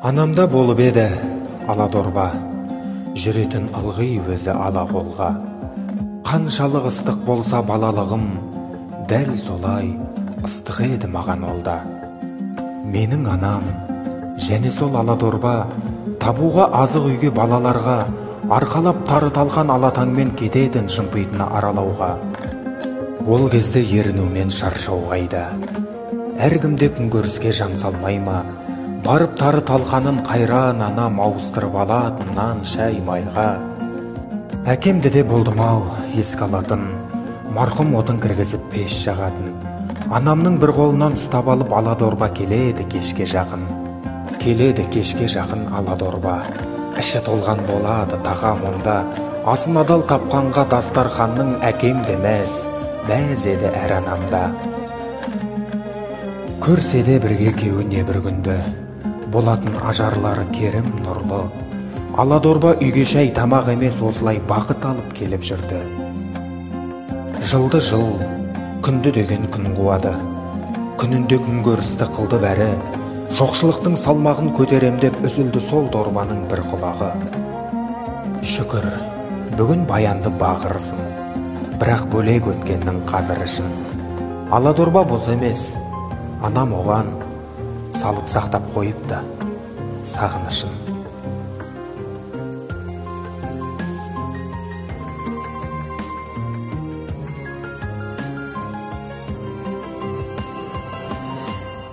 Анамда болып еді ала дорба, жүретін ылғи өзі ала қолға. Қаншалық ыстық болса балалығым, дәл солай ыстық еді маған олда. Менің анам, және сол ала дорба, табуға азық үйге балаларға, арқалап тары талқан алатаңмен кететін жымпитыны аралауға. Ол кезде ерінумен шаршау қайда, әркімде күнкөріске жан салмай ма? Барып тары талқанын қайран анам ауыстырып алатын нан шай майға. Әкемді де болдым-ау еске алатын, марқұм отын кіргізіп пеш жағатын. Анамның бір қолынан ұстап алып ала дорба келеді кешке жақын. Келеді кешке жақын ала дорба, іші толған болады тағам онда. Асын адал тапқанға дастарханның әкем демес, мәз еді әр анамда. Көрсе де бірге кеуіне бір күнді, болатын ажарлары керім нұрлы. Ала дорба үйге шай тамақ емес осылай бақыт алып келіп жүрді. Жылды жыл, күнді деген күн қуады. Күнінде күнкөрісті қылды бәрі. Жоқшылықтың салмағын көтеремдеп үзілді сол дорбаның бір құлағы. Шүкір, бүгін баянды бағырысың, бірақ бөлек өткеннің қадірішін. Ала дорба бос емес, анам оған салып сақтап қойыпты сағынышын.